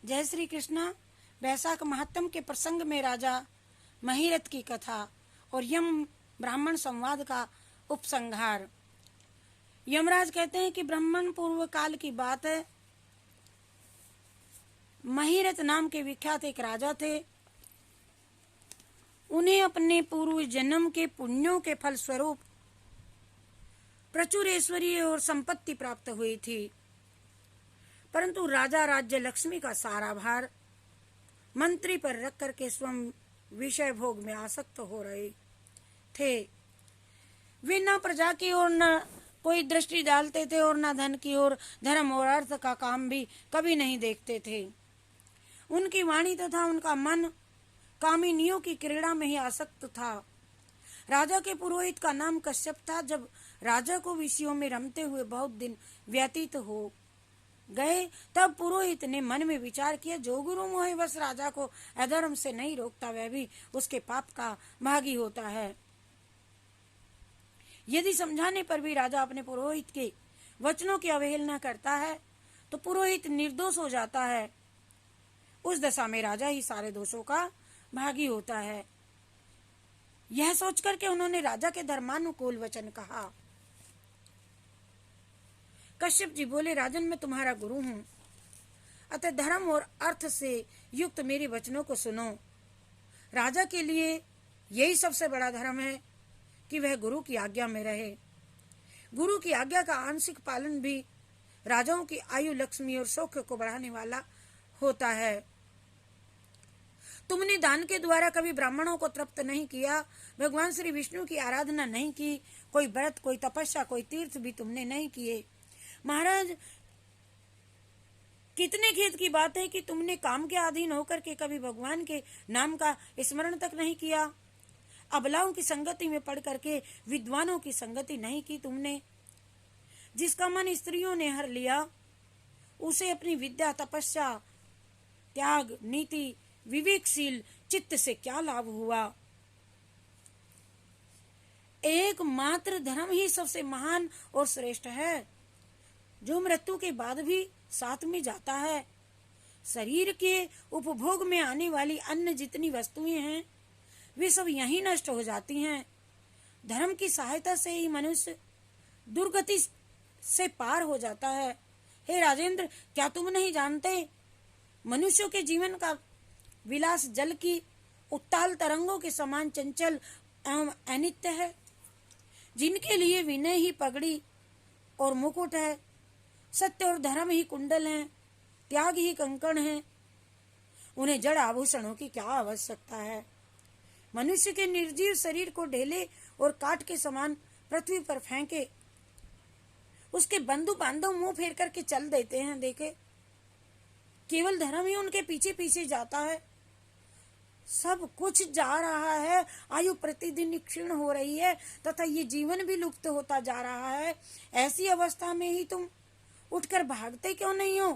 जय श्री कृष्ण। वैशाख महात्म के प्रसंग में राजा महिरथ की कथा और यम ब्राह्मण संवाद का उपसंहार। यमराज कहते हैं कि ब्राह्मण पूर्व काल की बात है। महिरथ नाम के विख्यात एक राजा थे। उन्हें अपने पूर्व जन्म के पुण्यों के फल स्वरूप प्रचुर ऐश्वर्य और संपत्ति प्राप्त हुई थी, परंतु राजा राज्य लक्ष्मी का सारा भार मंत्री पर रख करके स्वयं विषय भोग में आसक्त हो रहे थे। वे न प्रजा की ओर न कोई दृष्टि डालते थे और न धन की ओर, धर्म और अर्थ का काम भी कभी नहीं देखते थे। उनकी वाणी तथा उनका मन कामिनियों की क्रीड़ा में ही आसक्त था। राजा के पुरोहित का नाम कश्यप था। जब राजा को विषयों में रमते हुए बहुत दिन व्यतीत हो गए, तब पुरोहित ने मन में विचार किया, जो गुरु मोहवश राजा को अधर्म से नहीं रोकता, वह भी उसके पाप का भागी होता है। यदि समझाने पर भी राजा अपने पुरोहित के वचनों की अवहेलना करता है तो पुरोहित निर्दोष हो जाता है। उस दशा में राजा ही सारे दोषों का भागी होता है। यह सोचकर के उन्होंने राजा के धर्मानुकूल वचन कहा। कश्यप जी बोले, राजन, मैं तुम्हारा गुरु हूँ, अतः धर्म और अर्थ से युक्त मेरे वचनों को सुनो। राजा के लिए यही सबसे बड़ा धर्म है कि वह गुरु की आज्ञा में रहे। गुरु की आज्ञा का आंशिक पालन भी राजाओं की आयु, लक्ष्मी और सौख्य को बढ़ाने वाला होता है। तुमने दान के द्वारा कभी ब्राह्मणों को तृप्त नहीं किया, भगवान श्री विष्णु की आराधना नहीं की, कोई व्रत, कोई तपस्या, कोई तीर्थ भी तुमने नहीं किए। महाराज, कितने खेद की बात है कि तुमने काम के अधीन होकर के कभी भगवान के नाम का स्मरण तक नहीं किया। अबलाओं की संगति में पड़ करके विद्वानों की संगति नहीं की तुमने। जिसका मन स्त्रियों ने हर लिया, उसे अपनी विद्या, तपस्या, त्याग, नीति, विवेकशील चित्त से क्या लाभ हुआ। एकमात्र धर्म ही सबसे महान और श्रेष्ठ है, जो मृत्यु के बाद भी साथ में जाता है। शरीर के उपभोग में आने वाली अन्य जितनी वस्तुएं हैं, वे सब यहीं नष्ट हो जाती हैं। धर्म की सहायता से ही मनुष्य दुर्गति से पार हो जाता है। हे राजेंद्र, क्या तुम नहीं जानते, मनुष्यों के जीवन का विलास जल की उत्ताल तरंगों के समान चंचल एवं अनित्य है। जिनके लिए विनय ही पगड़ी और मुकुट है, सत्य और धर्म ही कुंडल हैं, त्याग ही कंकण है, उन्हें जड़ आभूषणों की क्या आवश्यकता है। मनुष्य के निर्जीव शरीर को ढेले और काट के समान पृथ्वी पर फेंके, उसके बंधु बांधव मुंह फेर करके चल देते हैं। देखे, केवल धर्म ही उनके पीछे पीछे जाता है। सब कुछ जा रहा है, आयु प्रतिदिन क्षीण हो रही है तथा ये जीवन भी लुप्त होता जा रहा है। ऐसी अवस्था में ही तुम उठकर भागते क्यों नहीं हो,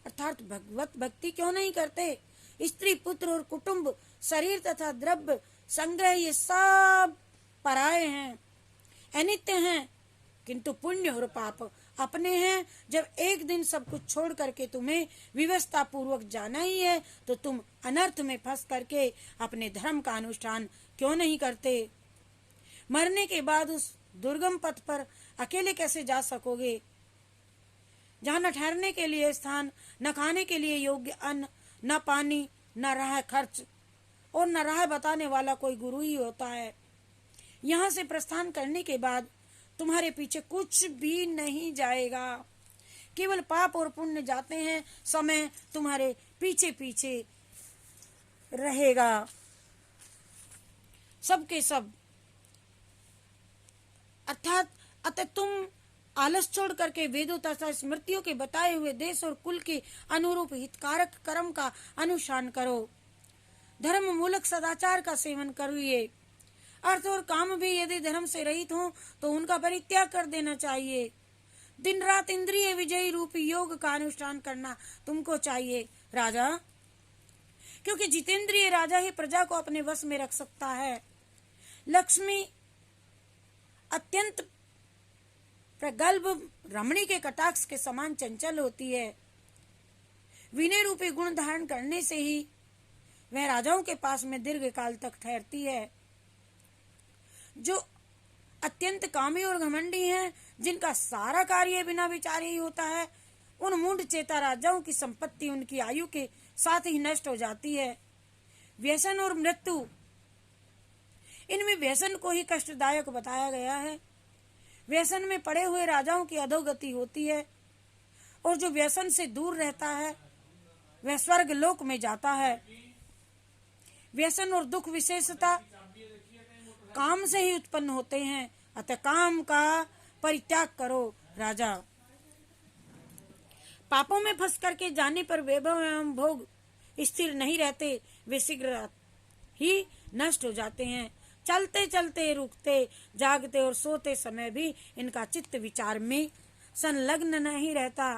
अर्थात भगवत भक्ति क्यों नहीं करते। स्त्री, पुत्र और कुटुंब, शरीर तथा द्रव्य संग्रह, ये सब पराये हैं, अनित्य हैं, किंतु पुण्य और पाप अपने हैं। जब एक दिन सब कुछ छोड़ करके तुम्हें विवस्था पूर्वक जाना ही है, तो तुम अनर्थ में फंस करके अपने धर्म का अनुष्ठान क्यों नहीं करते। मरने के बाद उस दुर्गम पथ पर अकेले कैसे जा सकोगे, जहाँ न ठहरने के लिए स्थान, न खाने के लिए योग्य अन्न, न पानी, न राह खर्च और न राह बताने वाला कोई गुरु ही होता है। यहाँ से प्रस्थान करने के बाद तुम्हारे पीछे कुछ भी नहीं जाएगा, केवल पाप और पुण्य जाते हैं। समय तुम्हारे पीछे पीछे रहेगा। सबके सब अर्थात अतः तुम आलस छोड़ करके वेदों तथा स्मृतियों के बताए हुए देश और कुल के अनुरूप हितकारक कर्म का अनुष्ठान करो। धर्म मूलक सदाचार का सेवन करिए। अर्थ और काम भी यदि धर्म से रहित हो तो उनका परित्याग कर देना चाहिए। दिन रात इंद्रिय विजयी रूपी योग का अनुष्ठान करना तुमको चाहिए राजा, क्योंकि जितेंद्रिय राजा ही प्रजा को अपने वश में रख सकता है। लक्ष्मी अत्यंत प्रगल्भ रमणी के कटाक्ष के समान चंचल होती है। विनय रूपी गुण धारण करने से ही वह राजाओं के पास में दीर्घ काल तक ठहरती है। जो अत्यंत कामी और घमंडी हैं, जिनका सारा कार्य बिना विचारे ही होता है, उन मूढ़ चेता राजाओं की संपत्ति उनकी आयु के साथ ही नष्ट हो जाती है। व्यसन और मृत्यु, इनमें व्यसन को ही कष्टदायक बताया गया है। व्यसन में पड़े हुए राजाओं की अधोगति होती है, और जो व्यसन से दूर रहता है वह स्वर्ग लोक में जाता है। व्यसन और दुख विशेषता काम से ही उत्पन्न होते हैं, अतः काम का परित्याग करो राजा। पापों में फंस करके जाने पर वैभव एवं भोग स्थिर नहीं रहते, वे शीघ्र ही नष्ट हो जाते हैं। चलते चलते, रुकते, जागते और सोते समय भी इनका चित्त विचार में संलग्न नहीं रहता।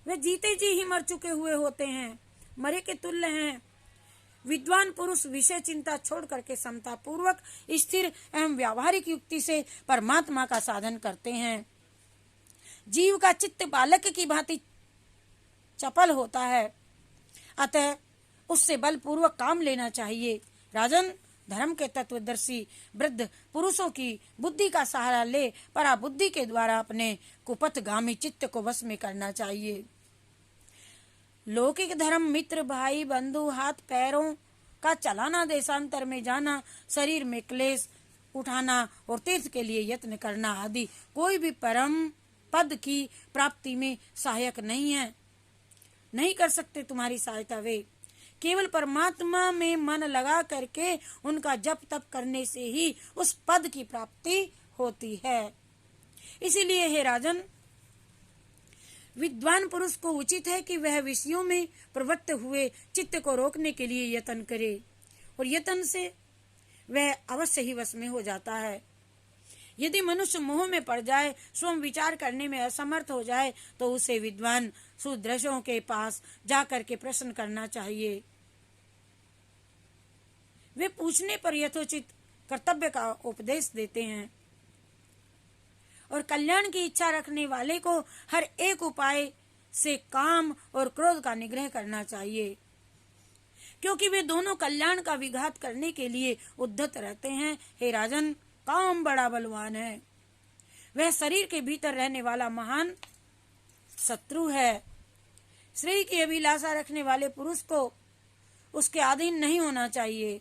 वे जीते जी ही मर चुके हुए होते हैं, मरे के तुल्य हैं। विद्वान पुरुष विषय चिंता छोड़ करके समता पूर्वक स्थिर एवं व्यावहारिक युक्ति से परमात्मा का साधन करते हैं। जीव का चित्त बालक की भांति चपल होता है, अतः उससे बलपूर्वक काम लेना चाहिए। राजन, धर्म के तत्वदर्शी वृद्ध पुरुषों की बुद्धि का सहारा ले पराबुद्धि के द्वारा अपने कुपथगामी चित्त को वश में करना चाहिए। लौकिक धर्म, मित्र, भाई, बंधु, हाथ पैरों का चलाना, देशांतर में जाना, शरीर में क्लेश उठाना और तीर्थ के लिए यत्न करना आदि कोई भी परम पद की प्राप्ति में सहायक नहीं है, नहीं कर सकते तुम्हारी सहायता वे। केवल परमात्मा में मन लगा करके उनका जप तप करने से ही उस पद की प्राप्ति होती है। इसीलिए हे राजन, विद्वान पुरुष को उचित है कि वह विषयों में प्रवृत्त हुए चित्त को रोकने के लिए यत्न करे, और यत्न से वह अवश्य ही वश में हो जाता है। यदि मनुष्य मोह में पड़ जाए, स्वयं विचार करने में असमर्थ हो जाए, तो उसे विद्वान सुदृशों के पास जाकर के प्रश्न करना चाहिए। वे पूछने पर यथोचित कर्तव्य का उपदेश देते हैं, और कल्याण की इच्छा रखने वाले को हर एक उपाय से काम और क्रोध का निग्रह करना चाहिए, क्योंकि वे दोनों कल्याण का विघात करने के लिए उद्धत रहते हैं। हे राजन, काम बड़ा बलवान है, वह शरीर के भीतर रहने वाला महान शत्रु है। श्रेय की अभिलाषा रखने वाले पुरुष को उसके अधीन नहीं होना चाहिए,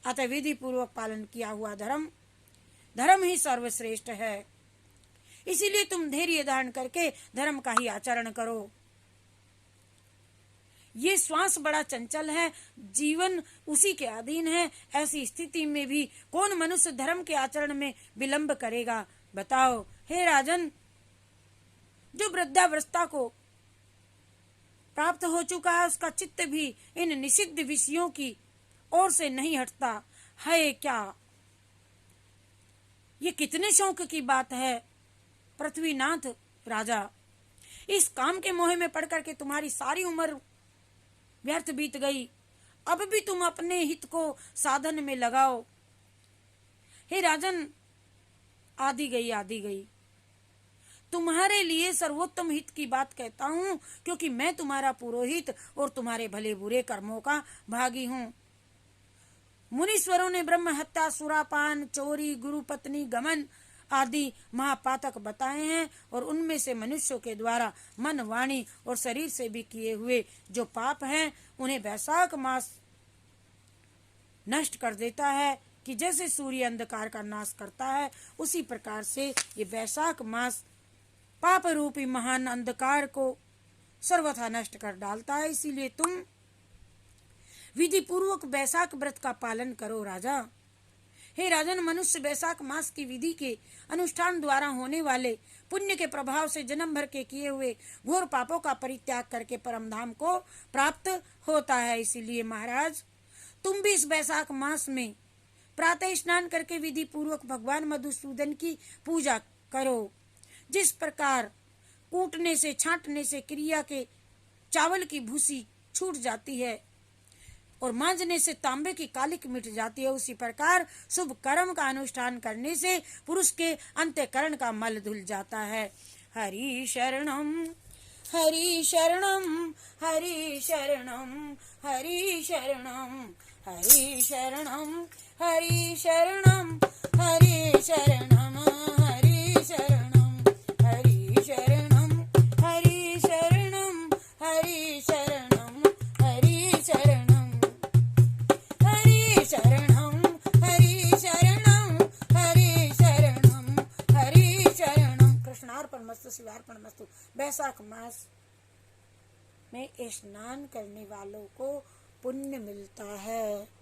अतः विधि पूर्वक पालन किया हुआ धर्म ही सर्वश्रेष्ठ है। इसीलिए तुम धैर्य धारण करके धर्म का ही आचरण करो। ये श्वास बड़ा चंचल है, जीवन उसी के अधीन है। ऐसी स्थिति में भी कौन मनुष्य धर्म के आचरण में विलंब करेगा, बताओ। हे राजन, जो वृद्धावस्था को प्राप्त हो चुका है, उसका चित्त भी इन निषिद्ध विषयों की ओर से नहीं हटता है। क्या ये कितने शौक की बात है पृथ्वीनाथ राजा। इस काम के मोह में पड़ करके तुम्हारी सारी उम्र व्यर्थ बीत गई, अब भी तुम अपने हित को साधन में लगाओ। हे राजन, आदि गई। तुम्हारे लिए सर्वोत्तम हित की बात कहता हूँ, क्योंकि मैं तुम्हारा पुरोहित और तुम्हारे भले बुरे कर्मों का भागी हूँ। मुनीश्वरों ने ब्रह्म हत्या, सुरापान, चोरी, गुरु पत्नी गमन आदि महापातक बताए हैं, और उनमें से मनुष्यों के द्वारा मन, वाणी और शरीर से भी किए हुए जो पाप हैं, उन्हें वैशाख मास नष्ट कर देता है। कि जैसे सूर्य अंधकार का नाश करता है, उसी प्रकार से ये वैशाख मास पाप रूपी महान अंधकार को सर्वथा नष्ट कर डालता है। इसीलिए तुम विधि पूर्वक वैशाख व्रत का पालन करो राजा। हे राजन, मनुष्य वैशाख मास की विधि के अनुष्ठान द्वारा होने वाले पुण्य के प्रभाव से जन्म भर के किए हुए घोर पापों का परित्याग करके परम धाम को प्राप्त होता है। इसीलिए महाराज, तुम भी इस वैशाख मास में प्रातः स्नान करके विधि पूर्वक भगवान मधुसूदन की पूजा करो। जिस प्रकार कूटने से, छांटने से क्रिया के चावल की भूसी छूट जाती है और मांजने से तांबे की कालिक मिट जाती है, उसी प्रकार शुभ कर्म का अनुष्ठान करने से पुरुष के अंतःकरण का मल धुल जाता है। हरि शरणम हरि शरणम हरि शरणम हरि शरणम हरि शरणम हरि शरणम हरि शरणम हरि शरणम हरि शरणम हरि शरणम हरि शरणम हरि शरणम हरि शरणम हरि शरणम हरि शरणम हरि शरणम। कृष्णार्पणमस्तु, शिवार्पणमस्तु। बैसाख मास में स्नान करने वालों को पुण्य मिलता है।